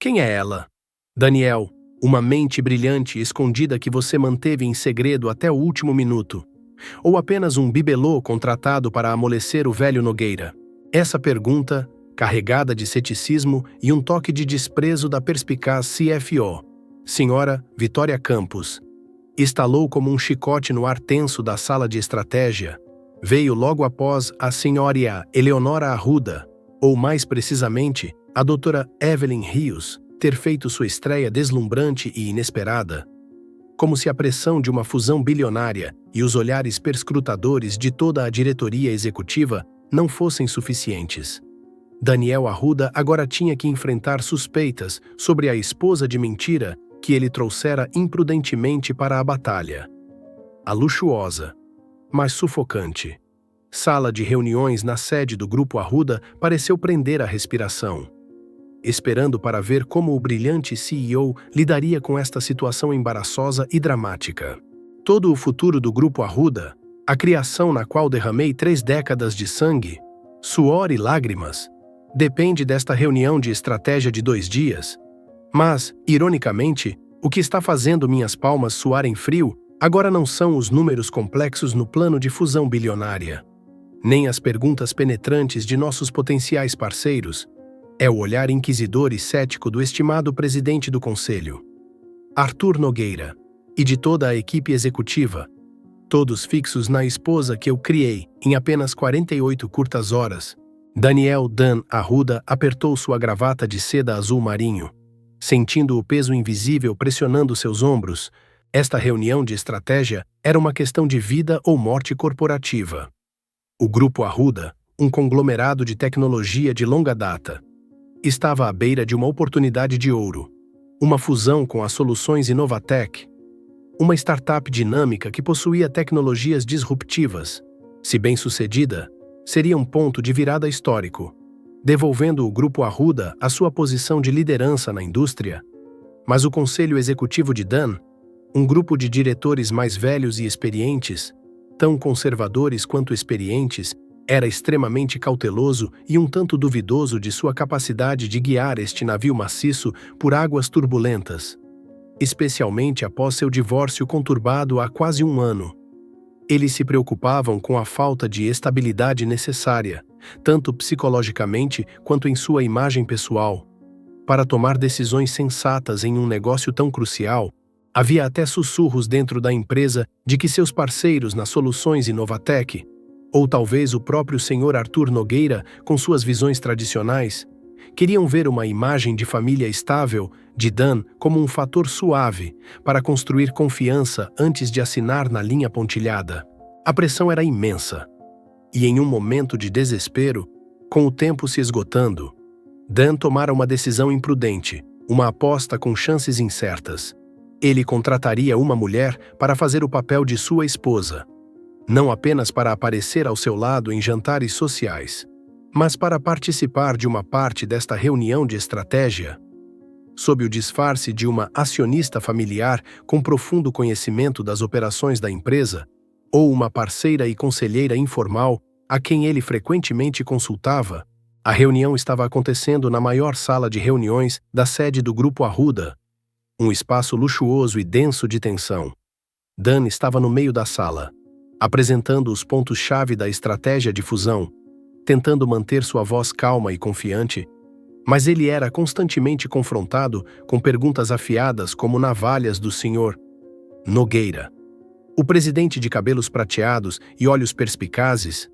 Quem é ela? Daniel, uma mente brilhante escondida que você manteve em segredo até o último minuto. Ou apenas um bibelô contratado para amolecer o velho Nogueira? Essa pergunta, carregada de ceticismo e um toque de desprezo da perspicaz CFO, Senhora Vitória Campos, estalou como um chicote no ar tenso da sala de estratégia. Veio logo após a senhora Eleonora Arruda, ou mais precisamente, a doutora Evelyn Rios, ter feito sua estreia deslumbrante e inesperada. Como se a pressão de uma fusão bilionária e os olhares perscrutadores de toda a diretoria executiva não fossem suficientes. Daniel Arruda agora tinha que enfrentar suspeitas sobre a esposa de mentira que ele trouxera imprudentemente para a batalha. A luxuosa, mas sufocante sala de reuniões na sede do Grupo Arruda pareceu prender a respiração, esperando para ver como o brilhante CEO lidaria com esta situação embaraçosa e dramática. Todo o futuro do Grupo Arruda, a criação na qual derramei 3 décadas de sangue, suor e lágrimas, depende desta reunião de estratégia de 2 dias. Mas, ironicamente, o que está fazendo minhas palmas suarem frio agora não são os números complexos no plano de fusão bilionária, nem as perguntas penetrantes de nossos potenciais parceiros. É o olhar inquisidor e cético do estimado presidente do Conselho, Arthur Nogueira, e de toda a equipe executiva, todos fixos na esposa que eu criei em apenas 48 curtas horas. Daniel Dan Arruda apertou sua gravata de seda azul marinho, sentindo o peso invisível pressionando seus ombros. Esta reunião de estratégia era uma questão de vida ou morte corporativa. O Grupo Arruda, um conglomerado de tecnologia de longa data, estava à beira de uma oportunidade de ouro, uma fusão com as soluções Inovatec, uma startup dinâmica que possuía tecnologias disruptivas. Se bem-sucedida, seria um ponto de virada histórico, devolvendo o Grupo Arruda a sua posição de liderança na indústria. Mas o Conselho Executivo de Dan, um grupo de diretores mais velhos e experientes, tão conservadores quanto experientes, era extremamente cauteloso e um tanto duvidoso de sua capacidade de guiar este navio maciço por águas turbulentas, especialmente após seu divórcio conturbado há quase 1 ano. Eles se preocupavam com a falta de estabilidade necessária, tanto psicologicamente quanto em sua imagem pessoal, para tomar decisões sensatas em um negócio tão crucial. Havia até sussurros dentro da empresa de que seus parceiros nas soluções Inovatec, ou talvez o próprio Sr. Arthur Nogueira, com suas visões tradicionais, queriam ver uma imagem de família estável de Dan como um fator suave para construir confiança antes de assinar na linha pontilhada. A pressão era imensa. E em um momento de desespero, com o tempo se esgotando, Dan tomara uma decisão imprudente, uma aposta com chances incertas. Ele contrataria uma mulher para fazer o papel de sua esposa, não apenas para aparecer ao seu lado em jantares sociais, mas para participar de uma parte desta reunião de estratégia. Sob o disfarce de uma acionista familiar com profundo conhecimento das operações da empresa, ou uma parceira e conselheira informal a quem ele frequentemente consultava, a reunião estava acontecendo na maior sala de reuniões da sede do Grupo Arruda, um espaço luxuoso e denso de tensão. Dan estava no meio da sala, apresentando os pontos-chave da estratégia de fusão, tentando manter sua voz calma e confiante, mas ele era constantemente confrontado com perguntas afiadas como navalhas do Sr. Nogueira, o presidente de cabelos prateados e olhos perspicazes,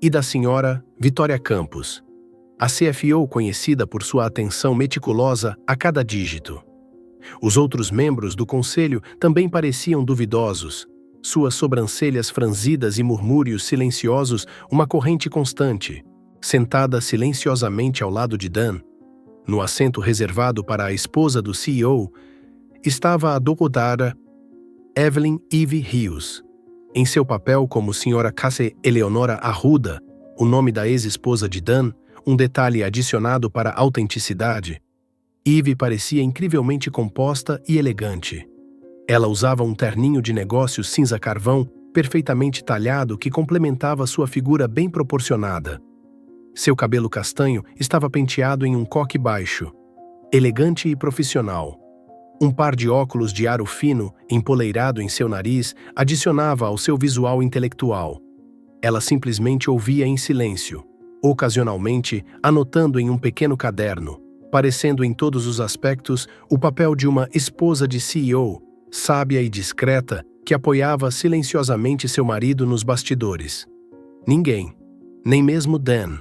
e da Sra. Vitória Campos, a CFO conhecida por sua atenção meticulosa a cada dígito. Os outros membros do conselho também pareciam duvidosos, suas sobrancelhas franzidas e murmúrios silenciosos uma corrente constante. Sentada silenciosamente ao lado de Dan, no assento reservado para a esposa do CEO, estava a doutora Evelyn Eve Rios, em seu papel como Sra. Cassie Eleonora Arruda, o nome da ex-esposa de Dan, um detalhe adicionado para a autenticidade. Eve parecia incrivelmente composta e elegante. Ela usava um terninho de negócios cinza-carvão, perfeitamente talhado, que complementava sua figura bem proporcionada. Seu cabelo castanho estava penteado em um coque baixo, elegante e profissional. Um par de óculos de aro fino, empoleirado em seu nariz, adicionava ao seu visual intelectual. Ela simplesmente ouvia em silêncio, ocasionalmente anotando em um pequeno caderno, parecendo em todos os aspectos o papel de uma esposa de CEO, sábia e discreta, que apoiava silenciosamente seu marido nos bastidores. Ninguém, nem mesmo Dan,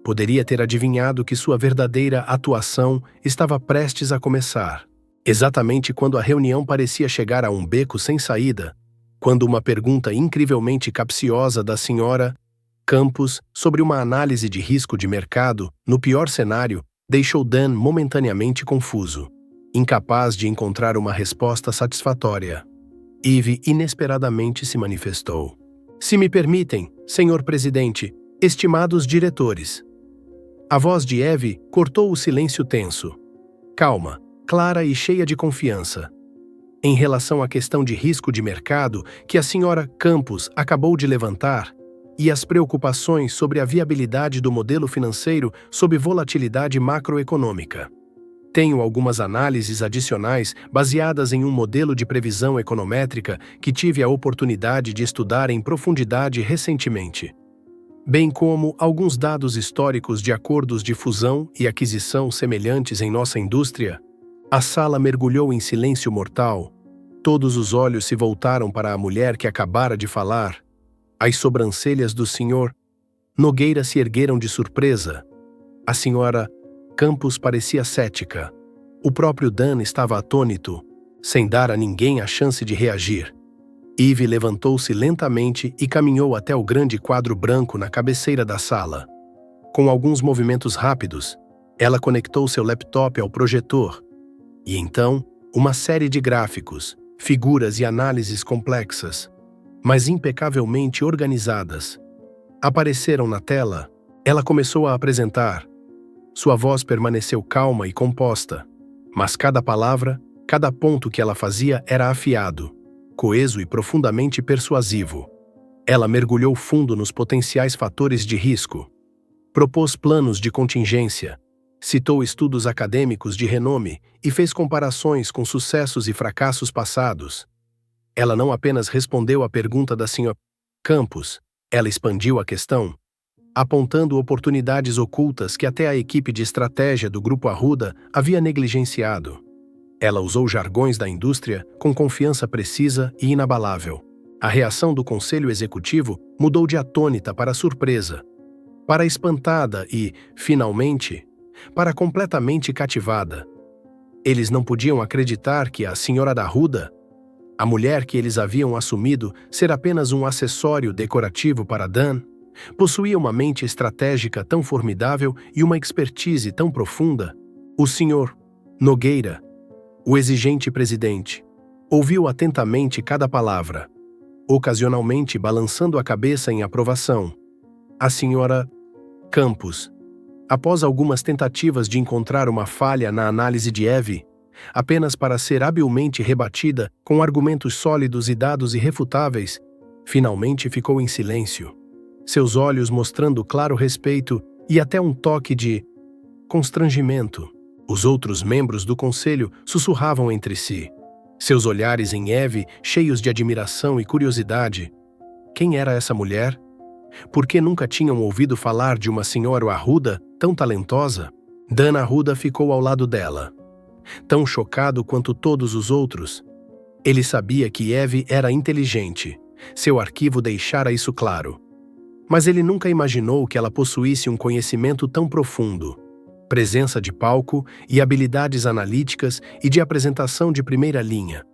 poderia ter adivinhado que sua verdadeira atuação estava prestes a começar. Exatamente quando a reunião parecia chegar a um beco sem saída, quando uma pergunta incrivelmente capciosa da senhora Campos sobre uma análise de risco de mercado, no pior cenário, deixou Dan momentaneamente confuso, incapaz de encontrar uma resposta satisfatória. Eve inesperadamente se manifestou. Se me permitem, senhor presidente, estimados diretores. A voz de Eve cortou o silêncio tenso. Calma, clara e cheia de confiança. Em relação à questão de risco de mercado que a senhora Campos acabou de levantar, e as preocupações sobre a viabilidade do modelo financeiro sob volatilidade macroeconômica. Tenho algumas análises adicionais baseadas em um modelo de previsão econométrica que tive a oportunidade de estudar em profundidade recentemente, bem como alguns dados históricos de acordos de fusão e aquisição semelhantes em nossa indústria. A sala mergulhou em silêncio mortal. Todos os olhos se voltaram para a mulher que acabara de falar. As sobrancelhas do Sr. Nogueira se ergueram de surpresa. A senhora Campos parecia cética. O próprio Dan estava atônito, sem dar a ninguém a chance de reagir. Eve levantou-se lentamente e caminhou até o grande quadro branco na cabeceira da sala. Com alguns movimentos rápidos, ela conectou seu laptop ao projetor. E então, uma série de gráficos, figuras e análises complexas, mas impecavelmente organizadas, apareceram na tela. Ela começou a apresentar. Sua voz permaneceu calma e composta, mas cada palavra, cada ponto que ela fazia era afiado, coeso e profundamente persuasivo. Ela mergulhou fundo nos potenciais fatores de risco, propôs planos de contingência, citou estudos acadêmicos de renome e fez comparações com sucessos e fracassos passados. Ela não apenas respondeu à pergunta da senhora Campos, ela expandiu a questão, apontando oportunidades ocultas que até a equipe de estratégia do Grupo Arruda havia negligenciado. Ela usou jargões da indústria com confiança precisa e inabalável. A reação do conselho executivo mudou de atônita para surpresa, para espantada e, finalmente, para completamente cativada. Eles não podiam acreditar que a senhora da Arruda, a mulher que eles haviam assumido ser apenas um acessório decorativo para Dan, possuía uma mente estratégica tão formidável e uma expertise tão profunda. O Sr. Nogueira, o exigente presidente, ouviu atentamente cada palavra, ocasionalmente balançando a cabeça em aprovação. A senhora Campos, após algumas tentativas de encontrar uma falha na análise de Eve, apenas para ser habilmente rebatida com argumentos sólidos e dados irrefutáveis, finalmente ficou em silêncio, seus olhos mostrando claro respeito e até um toque de constrangimento. Os outros membros do conselho sussurravam entre si, seus olhares em Eve cheios de admiração e curiosidade. Quem era essa mulher? Por que nunca tinham ouvido falar de uma senhora Arruda tão talentosa? Dan Arruda ficou ao lado dela, tão chocado quanto todos os outros. Ele sabia que Eve era inteligente, seu arquivo deixara isso claro. Mas ele nunca imaginou que ela possuísse um conhecimento tão profundo, presença de palco e habilidades analíticas e de apresentação de primeira linha.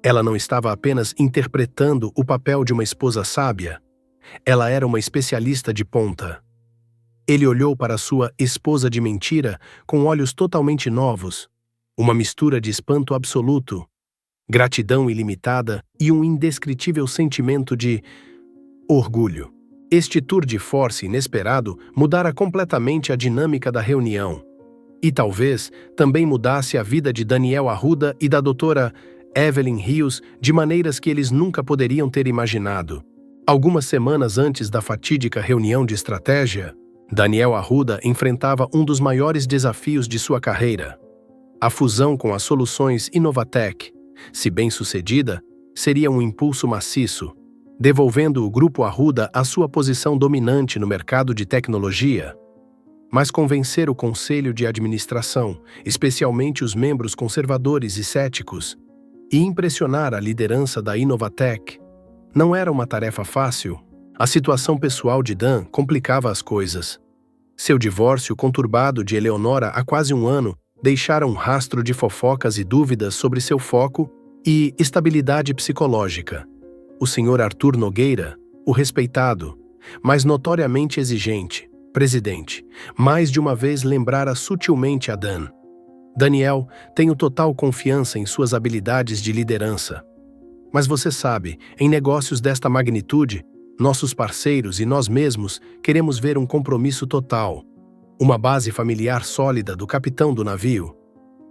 Ela não estava apenas interpretando o papel de uma esposa sábia, ela era uma especialista de ponta. Ele olhou para sua esposa de mentira com olhos totalmente novos, uma mistura de espanto absoluto, gratidão ilimitada e um indescritível sentimento de orgulho. Este tour de force inesperado mudara completamente a dinâmica da reunião. E talvez também mudasse a vida de Daniel Arruda e da doutora Evelyn Rios de maneiras que eles nunca poderiam ter imaginado. Algumas semanas antes da fatídica reunião de estratégia, Daniel Arruda enfrentava um dos maiores desafios de sua carreira. A fusão com as soluções Inovatec, se bem-sucedida, seria um impulso maciço, devolvendo o Grupo Arruda à sua posição dominante no mercado de tecnologia. Mas convencer o conselho de administração, especialmente os membros conservadores e céticos, e impressionar a liderança da Inovatec, não era uma tarefa fácil. A situação pessoal de Dan complicava as coisas. Seu divórcio conturbado de Eleonora há quase um ano deixara um rastro de fofocas e dúvidas sobre seu foco e estabilidade psicológica. O Sr. Arthur Nogueira, o respeitado, mas notoriamente exigente, presidente, mais de uma vez lembrara sutilmente a Dan: Daniel, tenho total confiança em suas habilidades de liderança. Mas você sabe, em negócios desta magnitude, nossos parceiros e nós mesmos queremos ver um compromisso total, uma base familiar sólida do capitão do navio.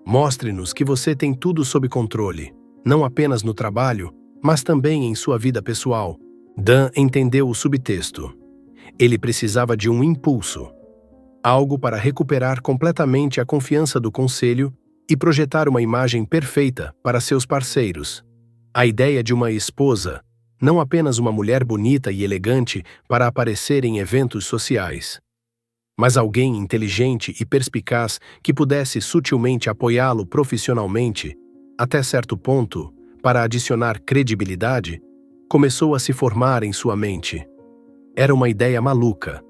Mostre-nos que você tem tudo sob controle, não apenas no trabalho, mas também em sua vida pessoal. Dan entendeu o subtexto. Ele precisava de um impulso, algo para recuperar completamente a confiança do conselho e projetar uma imagem perfeita para seus parceiros. A ideia de uma esposa, não apenas uma mulher bonita e elegante para aparecer em eventos sociais, mas alguém inteligente e perspicaz que pudesse sutilmente apoiá-lo profissionalmente, até certo ponto, para adicionar credibilidade, começou a se formar em sua mente. Era uma ideia maluca,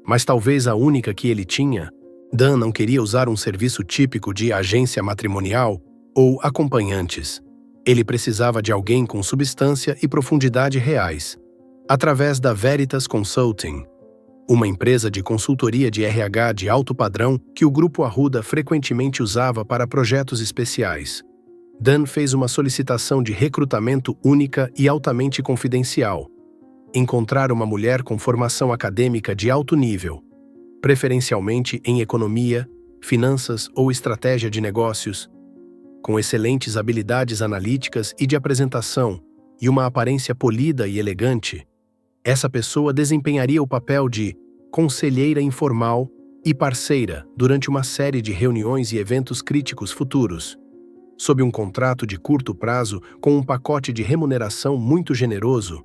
mas talvez a única que ele tinha. Dan não queria usar um serviço típico de agência matrimonial ou acompanhantes. Ele precisava de alguém com substância e profundidade reais, através da Veritas Consulting, uma empresa de consultoria de RH de alto padrão que o Grupo Arruda frequentemente usava para projetos especiais. Dan fez uma solicitação de recrutamento única e altamente confidencial. Encontrar uma mulher com formação acadêmica de alto nível, preferencialmente em economia, finanças ou estratégia de negócios, com excelentes habilidades analíticas e de apresentação e uma aparência polida e elegante. Essa pessoa desempenharia o papel de conselheira informal e parceira durante uma série de reuniões e eventos críticos futuros, sob um contrato de curto prazo com um pacote de remuneração muito generoso.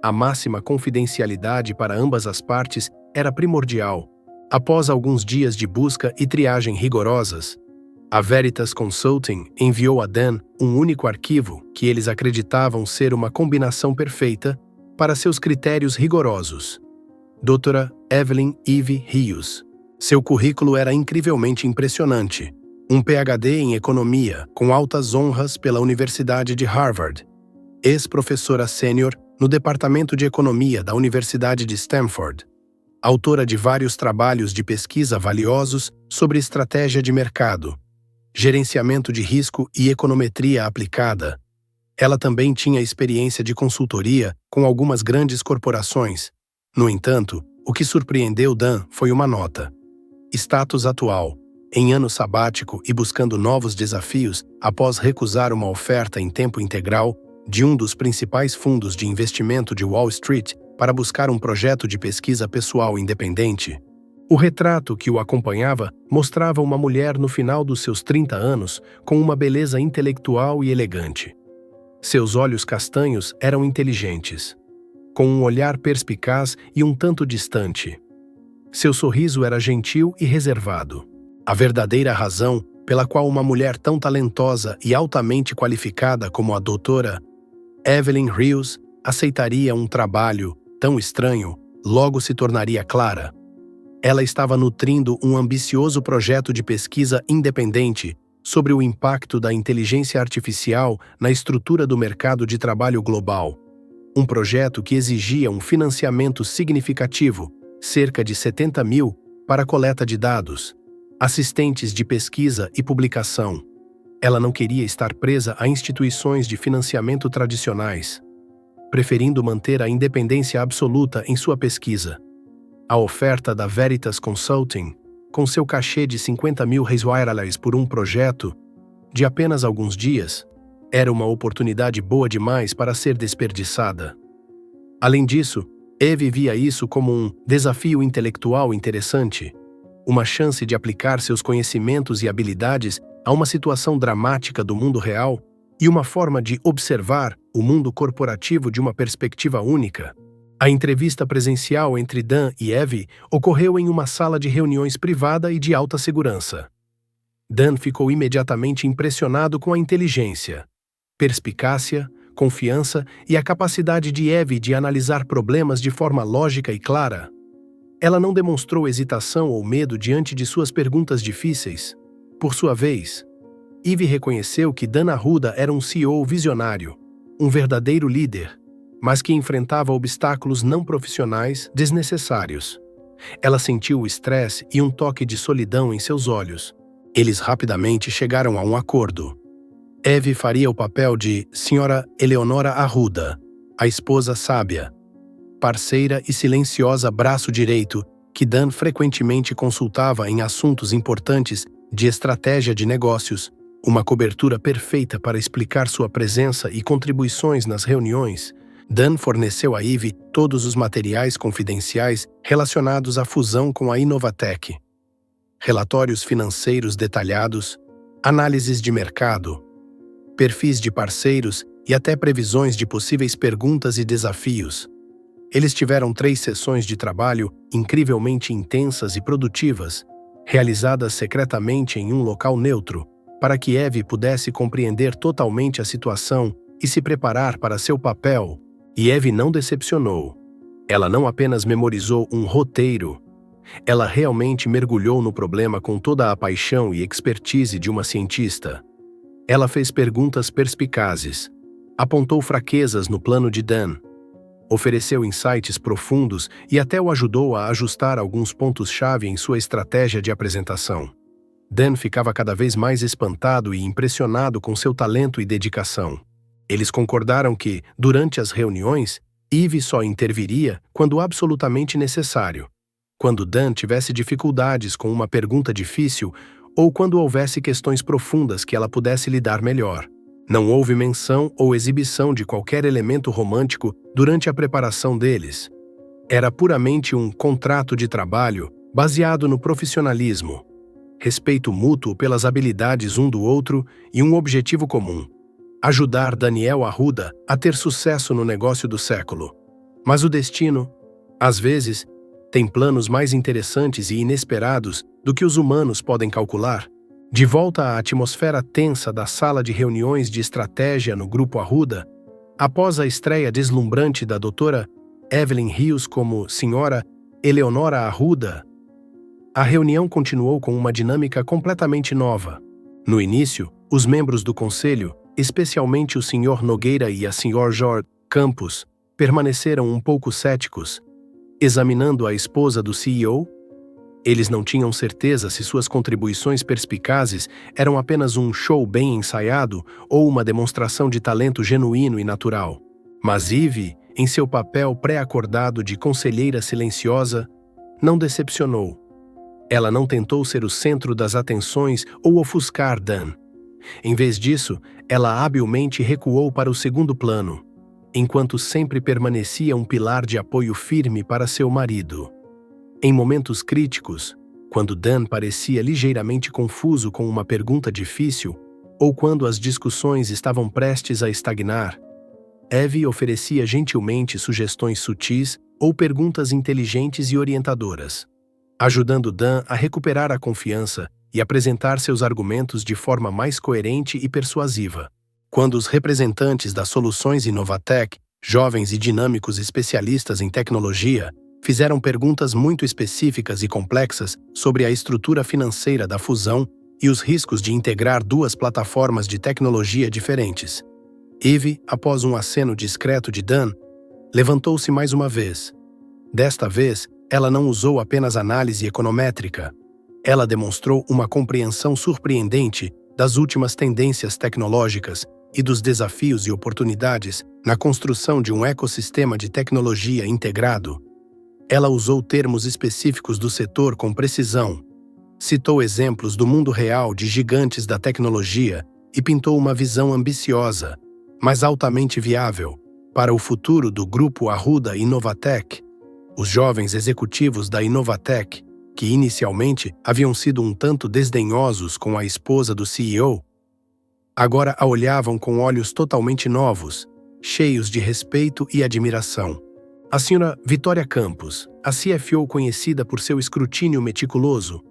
A máxima confidencialidade para ambas as partes era primordial. Após alguns dias de busca e triagem rigorosas, a Veritas Consulting enviou a Dan um único arquivo que eles acreditavam ser uma combinação perfeita para seus critérios rigorosos. Doutora Evelyn Eve Rios. Seu currículo era incrivelmente impressionante. Um PhD em economia, com altas honras pela Universidade de Harvard. Ex-professora sênior no Departamento de Economia da Universidade de Stanford. Autora de vários trabalhos de pesquisa valiosos sobre estratégia de mercado, gerenciamento de risco e econometria aplicada. Ela também tinha experiência de consultoria com algumas grandes corporações. No entanto, o que surpreendeu Dan foi uma nota. Status atual. Em ano sabático e buscando novos desafios após recusar uma oferta em tempo integral de um dos principais fundos de investimento de Wall Street para buscar um projeto de pesquisa pessoal independente. O retrato que o acompanhava mostrava uma mulher no final dos seus 30 anos com uma beleza intelectual e elegante. Seus olhos castanhos eram inteligentes, com um olhar perspicaz e um tanto distante. Seu sorriso era gentil e reservado. A verdadeira razão pela qual uma mulher tão talentosa e altamente qualificada como a doutora Evelyn Rios aceitaria um trabalho tão estranho logo se tornaria clara. Ela estava nutrindo um ambicioso projeto de pesquisa independente sobre o impacto da inteligência artificial na estrutura do mercado de trabalho global. Um projeto que exigia um financiamento significativo, cerca de 70 mil, para coleta de dados, assistentes de pesquisa e publicação. Ela não queria estar presa a instituições de financiamento tradicionais, preferindo manter a independência absoluta em sua pesquisa. A oferta da Veritas Consulting, com seu cachê de 50 mil reais por um projeto de apenas alguns dias, era uma oportunidade boa demais para ser desperdiçada. Além disso, Eve via isso como um desafio intelectual interessante, uma chance de aplicar seus conhecimentos e habilidades a uma situação dramática do mundo real e uma forma de observar o mundo corporativo de uma perspectiva única. A entrevista presencial entre Dan e Eve ocorreu em uma sala de reuniões privada e de alta segurança. Dan ficou imediatamente impressionado com a inteligência, perspicácia, confiança e a capacidade de Eve de analisar problemas de forma lógica e clara. Ela não demonstrou hesitação ou medo diante de suas perguntas difíceis. Por sua vez, Eve reconheceu que Dan Arruda era um CEO visionário, um verdadeiro líder, mas que enfrentava obstáculos não profissionais desnecessários. Ela sentiu o estresse e um toque de solidão em seus olhos. Eles rapidamente chegaram a um acordo. Eve faria o papel de Sra. Eleonora Arruda, a esposa sábia, parceira e silenciosa braço direito que Dan frequentemente consultava em assuntos importantes de estratégia de negócios, uma cobertura perfeita para explicar sua presença e contribuições nas reuniões. Dan forneceu a Eve todos os materiais confidenciais relacionados à fusão com a Inovatec. Relatórios financeiros detalhados, análises de mercado, perfis de parceiros e até previsões de possíveis perguntas e desafios. Eles tiveram 3 sessões de trabalho incrivelmente intensas e produtivas, realizadas secretamente em um local neutro, para que Eve pudesse compreender totalmente a situação e se preparar para seu papel. E Eve não decepcionou. Ela não apenas memorizou um roteiro, ela realmente mergulhou no problema com toda a paixão e expertise de uma cientista. Ela fez perguntas perspicazes, apontou fraquezas no plano de Dan, ofereceu insights profundos e até o ajudou a ajustar alguns pontos-chave em sua estratégia de apresentação. Dan ficava cada vez mais espantado e impressionado com seu talento e dedicação. Eles concordaram que, durante as reuniões, Eve só interviria quando absolutamente necessário, quando Dan tivesse dificuldades com uma pergunta difícil ou quando houvesse questões profundas que ela pudesse lidar melhor. Não houve menção ou exibição de qualquer elemento romântico durante a preparação deles. Era puramente um contrato de trabalho baseado no profissionalismo, respeito mútuo pelas habilidades um do outro e um objetivo comum: ajudar Daniel Arruda a ter sucesso no negócio do século. Mas o destino, às vezes, tem planos mais interessantes e inesperados do que os humanos podem calcular. De volta à atmosfera tensa da sala de reuniões de estratégia no Grupo Arruda, após a estreia deslumbrante da doutora Evelyn Rios como Sra. Eleonora Arruda, a reunião continuou com uma dinâmica completamente nova. No início, os membros do conselho, especialmente o Sr. Nogueira e a Sra. Jorge Campos, permaneceram um pouco céticos, examinando a esposa do CEO. Eles não tinham certeza se suas contribuições perspicazes eram apenas um show bem ensaiado ou uma demonstração de talento genuíno e natural. Mas Eve, em seu papel pré-acordado de conselheira silenciosa, não decepcionou. Ela não tentou ser o centro das atenções ou ofuscar Dan. Em vez disso, ela habilmente recuou para o segundo plano, enquanto sempre permanecia um pilar de apoio firme para seu marido. Em momentos críticos, quando Dan parecia ligeiramente confuso com uma pergunta difícil, ou quando as discussões estavam prestes a estagnar, Eve oferecia gentilmente sugestões sutis ou perguntas inteligentes e orientadoras, ajudando Dan a recuperar a confiança e apresentar seus argumentos de forma mais coerente e persuasiva. Quando os representantes das soluções Inovatec, jovens e dinâmicos especialistas em tecnologia, fizeram perguntas muito específicas e complexas sobre a estrutura financeira da fusão e os riscos de integrar 2 plataformas de tecnologia diferentes. Eve, após um aceno discreto de Dan, levantou-se mais uma vez. Desta vez, ela não usou apenas análise econométrica. Ela demonstrou uma compreensão surpreendente das últimas tendências tecnológicas e dos desafios e oportunidades na construção de um ecossistema de tecnologia integrado. Ela usou termos específicos do setor com precisão, citou exemplos do mundo real de gigantes da tecnologia e pintou uma visão ambiciosa, mas altamente viável, para o futuro do Grupo Arruda Inovatec. Os jovens executivos da Inovatec, que inicialmente haviam sido um tanto desdenhosos com a esposa do CEO, agora a olhavam com olhos totalmente novos, cheios de respeito e admiração. A senhora Vitória Campos, a CFO conhecida por seu escrutínio meticuloso,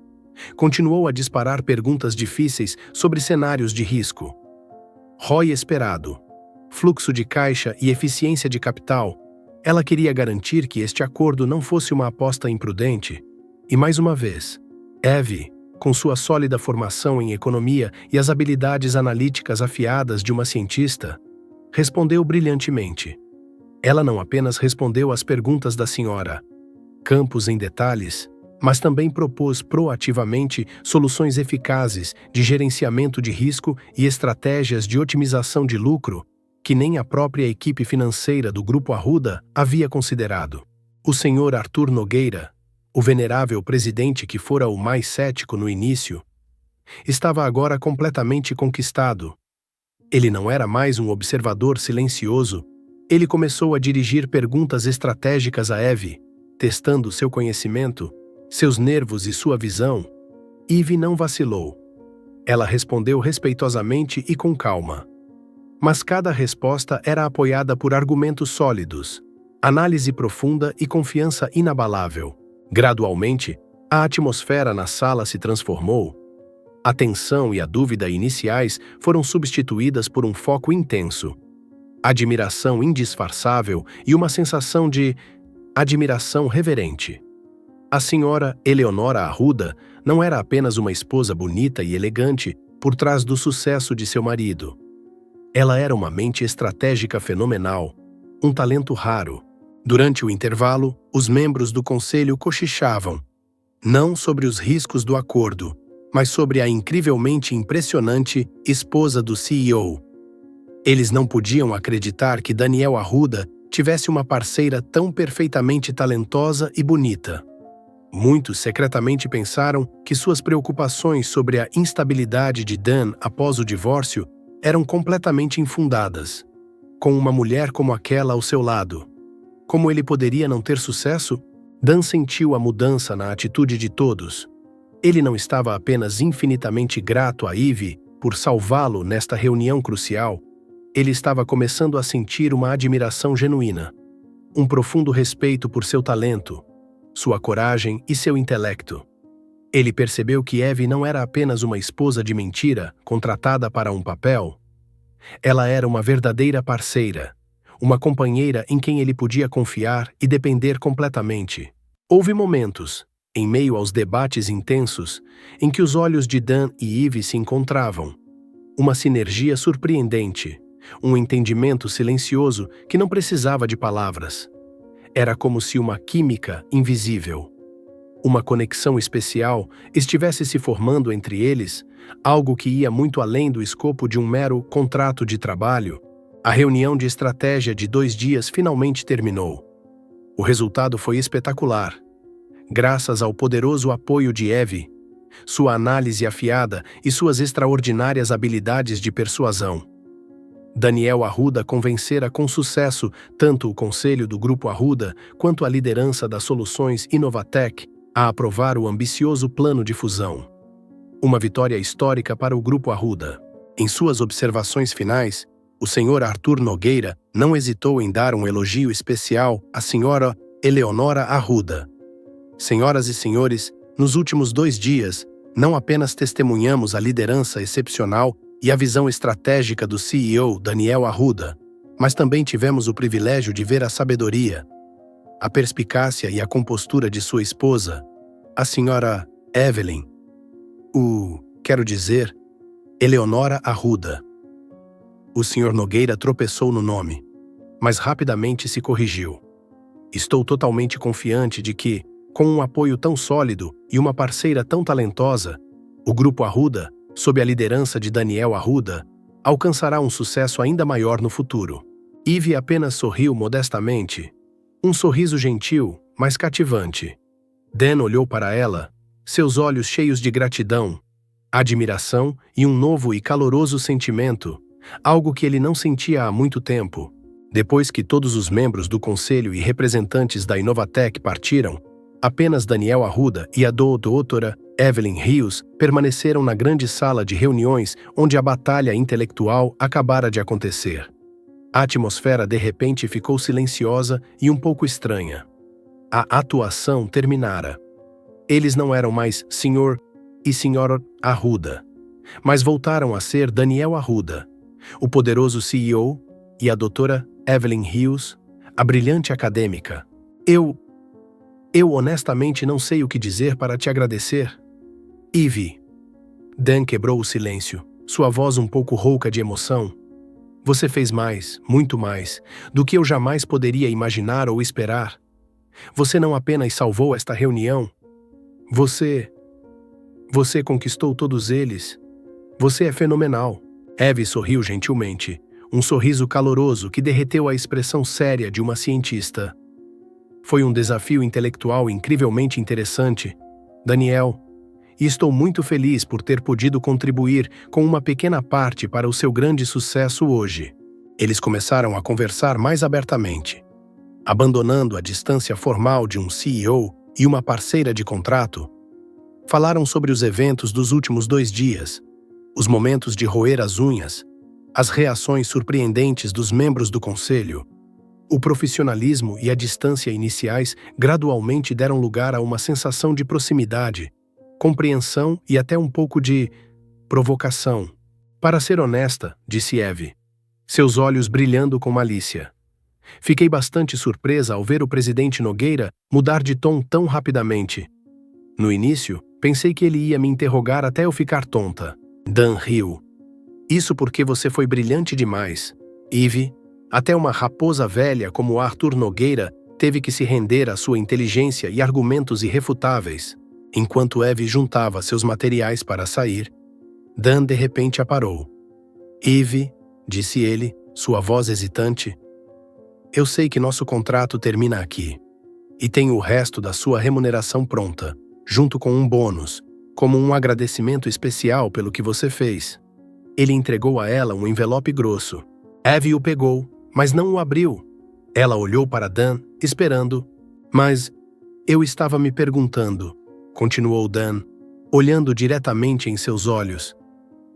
continuou a disparar perguntas difíceis sobre cenários de risco. ROI esperado, fluxo de caixa e eficiência de capital. Ela queria garantir que este acordo não fosse uma aposta imprudente. E mais uma vez, Eve, com sua sólida formação em economia e as habilidades analíticas afiadas de uma cientista, respondeu brilhantemente. Ela não apenas respondeu às perguntas da senhora Campos em detalhes, mas também propôs proativamente soluções eficazes de gerenciamento de risco e estratégias de otimização de lucro que nem a própria equipe financeira do Grupo Arruda havia considerado. O senhor Arthur Nogueira, o venerável presidente que fora o mais cético no início, estava agora completamente conquistado. Ele não era mais um observador silencioso. Ele começou a dirigir perguntas estratégicas a Eve, testando seu conhecimento, seus nervos e sua visão. Eve não vacilou. Ela respondeu respeitosamente e com calma. Mas cada resposta era apoiada por argumentos sólidos, análise profunda e confiança inabalável. Gradualmente, a atmosfera na sala se transformou. A tensão e a dúvida iniciais foram substituídas por um foco intenso, admiração indisfarçável e uma sensação de admiração reverente. A senhora Eleonora Arruda não era apenas uma esposa bonita e elegante por trás do sucesso de seu marido. Ela era uma mente estratégica fenomenal, um talento raro. Durante o intervalo, os membros do conselho cochichavam, não sobre os riscos do acordo, mas sobre a incrivelmente impressionante esposa do CEO. Eles não podiam acreditar que Daniel Arruda tivesse uma parceira tão perfeitamente talentosa e bonita. Muitos secretamente pensaram que suas preocupações sobre a instabilidade de Dan após o divórcio eram completamente infundadas. Com uma mulher como aquela ao seu lado, como ele poderia não ter sucesso? Dan sentiu a mudança na atitude de todos. Ele não estava apenas infinitamente grato a Eve por salvá-lo nesta reunião crucial. Ele estava começando a sentir uma admiração genuína, um profundo respeito por seu talento, sua coragem e seu intelecto. Ele percebeu que Eve não era apenas uma esposa de mentira contratada para um papel. Ela era uma verdadeira parceira, uma companheira em quem ele podia confiar e depender completamente. Houve momentos, em meio aos debates intensos, em que os olhos de Dan e Eve se encontravam. Uma sinergia surpreendente, um entendimento silencioso que não precisava de palavras. Era como se uma química invisível, uma conexão especial, estivesse se formando entre eles, algo que ia muito além do escopo de um mero contrato de trabalho. A reunião de estratégia de 2 dias finalmente terminou. O resultado foi espetacular. Graças ao poderoso apoio de Eve, sua análise afiada e suas extraordinárias habilidades de persuasão, Daniel Arruda convencera com sucesso tanto o conselho do Grupo Arruda quanto a liderança das soluções Inovatec a aprovar o ambicioso plano de fusão. Uma vitória histórica para o Grupo Arruda. Em suas observações finais, o senhor Arthur Nogueira não hesitou em dar um elogio especial à senhora Eleonora Arruda. Senhoras e senhores, nos últimos 2 dias, não apenas testemunhamos a liderança excepcional e a visão estratégica do CEO Daniel Arruda, mas também tivemos o privilégio de ver a sabedoria, a perspicácia e a compostura de sua esposa, a senhora Evelyn. Quero dizer, Eleonora Arruda. O senhor Nogueira tropeçou no nome, mas rapidamente se corrigiu. Estou totalmente confiante de que, com um apoio tão sólido e uma parceira tão talentosa, o Grupo Arruda, sob a liderança de Daniel Arruda, alcançará um sucesso ainda maior no futuro. Eve apenas sorriu modestamente, um sorriso gentil, mas cativante. Dan olhou para ela, seus olhos cheios de gratidão, admiração e um novo e caloroso sentimento, algo que ele não sentia há muito tempo. Depois que todos os membros do conselho e representantes da Inovatec partiram, Apenas Daniel Arruda e a doutora Evelyn Rios permaneceram na grande sala de reuniões onde a batalha intelectual acabara de acontecer. A atmosfera de repente ficou silenciosa e um pouco estranha. A atuação terminara. Eles não eram mais Sr. e Sra. Arruda, mas voltaram a ser Daniel Arruda, o poderoso CEO, e a doutora Evelyn Rios, a brilhante acadêmica. Eu honestamente não sei o que dizer para te agradecer. Ivy. Dan quebrou o silêncio, sua voz um pouco rouca de emoção. Você fez mais, muito mais, do que eu jamais poderia imaginar ou esperar. Você não apenas salvou esta reunião. Você conquistou todos eles. Você é fenomenal. Eve sorriu gentilmente, um sorriso caloroso que derreteu a expressão séria de uma cientista. Foi um desafio intelectual incrivelmente interessante, Daniel, e estou muito feliz por ter podido contribuir com uma pequena parte para o seu grande sucesso hoje. Eles começaram a conversar mais abertamente. Abandonando a distância formal de um CEO e uma parceira de contrato, falaram sobre os eventos dos últimos 2 dias, os momentos de roer as unhas, as reações surpreendentes dos membros do conselho. O profissionalismo e a distância iniciais gradualmente deram lugar a uma sensação de proximidade, compreensão e até um pouco de provocação. Para ser honesta, disse Eve, seus olhos brilhando com malícia. Fiquei bastante surpresa ao ver o presidente Nogueira mudar de tom tão rapidamente. No início, pensei que ele ia me interrogar até eu ficar tonta. Dan riu. Isso porque você foi brilhante demais. Eve, até uma raposa velha como Arthur Nogueira teve que se render à sua inteligência e argumentos irrefutáveis. Enquanto Eve juntava seus materiais para sair, Dan de repente a parou. Eve, disse ele, sua voz hesitante, eu sei que nosso contrato termina aqui. E tenho o resto da sua remuneração pronta, junto com um bônus, como um agradecimento especial pelo que você fez. Ele entregou a ela um envelope grosso. Eve o pegou, mas não o abriu. Ela olhou para Dan, esperando. Mas eu estava me perguntando, continuou Dan, olhando diretamente em seus olhos.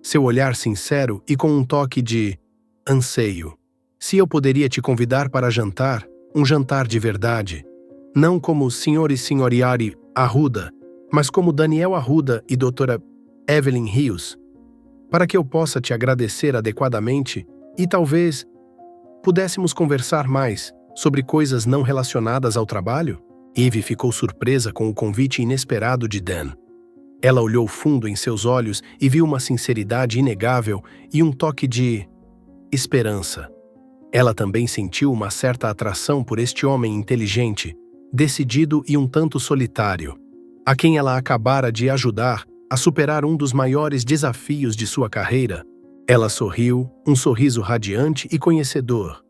Seu olhar sincero e com um toque de anseio. Se eu poderia te convidar para jantar, um jantar de verdade, não como Sr. e Sra. Arruda, mas como Daniel Arruda e doutora Evelyn Rios, para que eu possa te agradecer adequadamente e talvez pudéssemos conversar mais sobre coisas não relacionadas ao trabalho? Eve ficou surpresa com o convite inesperado de Dan. Ela olhou fundo em seus olhos e viu uma sinceridade inegável e um toque de esperança. Ela também sentiu uma certa atração por este homem inteligente, decidido e um tanto solitário, a quem ela acabara de ajudar a superar um dos maiores desafios de sua carreira. Ela sorriu, um sorriso radiante e conhecedor.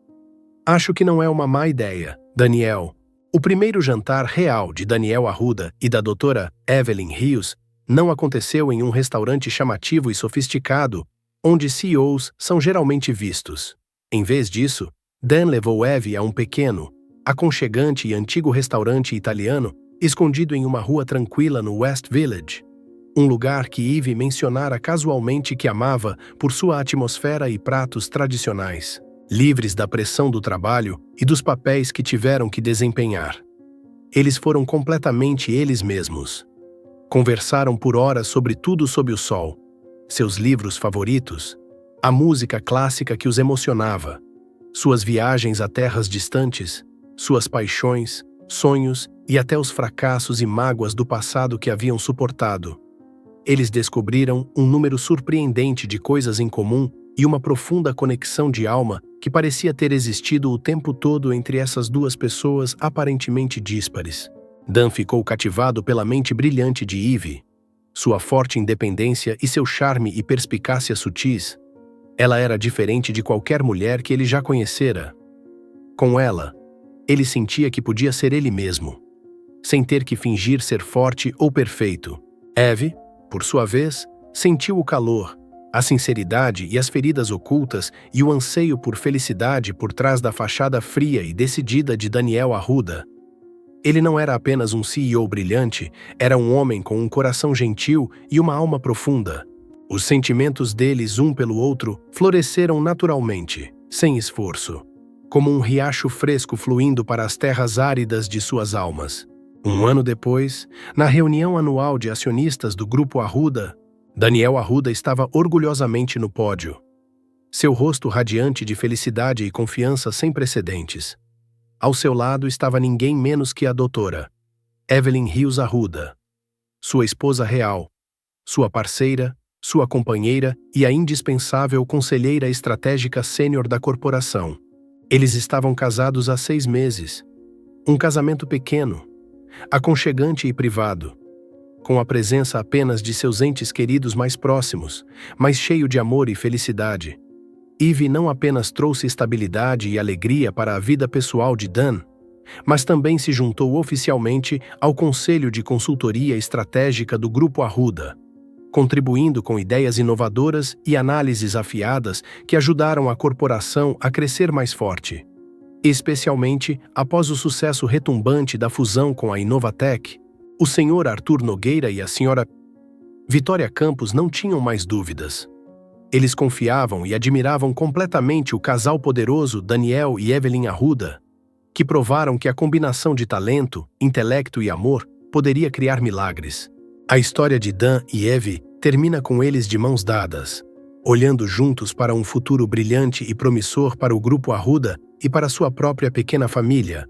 Acho que não é uma má ideia, Daniel. O primeiro jantar real de Daniel Arruda e da doutora Evelyn Rios não aconteceu em um restaurante chamativo e sofisticado, onde CEOs são geralmente vistos. Em vez disso, Dan levou Eve a um pequeno, aconchegante e antigo restaurante italiano escondido em uma rua tranquila no West Village. Um lugar que Eve mencionara casualmente que amava por sua atmosfera e pratos tradicionais, livres da pressão do trabalho e dos papéis que tiveram que desempenhar. Eles foram completamente eles mesmos. Conversaram por horas sobre tudo sob o sol, seus livros favoritos, a música clássica que os emocionava, suas viagens a terras distantes, suas paixões, sonhos e até os fracassos e mágoas do passado que haviam suportado. Eles descobriram um número surpreendente de coisas em comum e uma profunda conexão de alma que parecia ter existido o tempo todo entre essas duas pessoas aparentemente díspares. Dan ficou cativado pela mente brilhante de Eve, sua forte independência e seu charme e perspicácia sutis. Ela era diferente de qualquer mulher que ele já conhecera. Com ela, ele sentia que podia ser ele mesmo, sem ter que fingir ser forte ou perfeito. Eve, por sua vez, sentiu o calor, a sinceridade e as feridas ocultas e o anseio por felicidade por trás da fachada fria e decidida de Daniel Arruda. Ele não era apenas um CEO brilhante, era um homem com um coração gentil e uma alma profunda. Os sentimentos deles um pelo outro floresceram naturalmente, sem esforço, como um riacho fresco fluindo para as terras áridas de suas almas. Um ano depois, na reunião anual de acionistas do Grupo Arruda, Daniel Arruda estava orgulhosamente no pódio. Seu rosto radiante de felicidade e confiança sem precedentes. Ao seu lado estava ninguém menos que a doutora Evelyn Rios Arruda, sua esposa real, sua parceira, sua companheira e a indispensável conselheira estratégica sênior da corporação. Eles estavam casados há 6 meses. Um casamento pequeno, aconchegante e privado, com a presença apenas de seus entes queridos mais próximos, mas cheio de amor e felicidade. Eve não apenas trouxe estabilidade e alegria para a vida pessoal de Dan, mas também se juntou oficialmente ao Conselho de Consultoria Estratégica do Grupo Arruda, contribuindo com ideias inovadoras e análises afiadas que ajudaram a corporação a crescer mais forte. Especialmente após o sucesso retumbante da fusão com a Inovatec, o Sr. Arthur Nogueira e a Sra. Vitória Campos não tinham mais dúvidas. Eles confiavam e admiravam completamente o casal poderoso Daniel e Evelyn Arruda, que provaram que a combinação de talento, intelecto e amor poderia criar milagres. A história de Dan e Eve termina com eles de mãos dadas, olhando juntos para um futuro brilhante e promissor para o Grupo Arruda e para sua própria pequena família.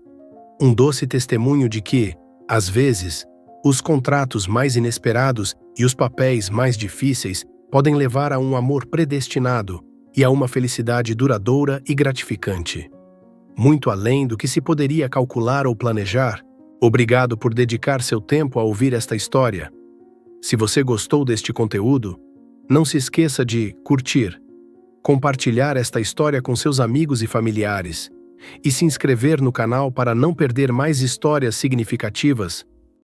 Um doce testemunho de que, às vezes, os contratos mais inesperados e os papéis mais difíceis podem levar a um amor predestinado e a uma felicidade duradoura e gratificante. Muito além do que se poderia calcular ou planejar. Obrigado por dedicar seu tempo a ouvir esta história. Se você gostou deste conteúdo, não se esqueça de curtir, compartilhar esta história com seus amigos e familiares e se inscrever no canal para não perder mais histórias significativas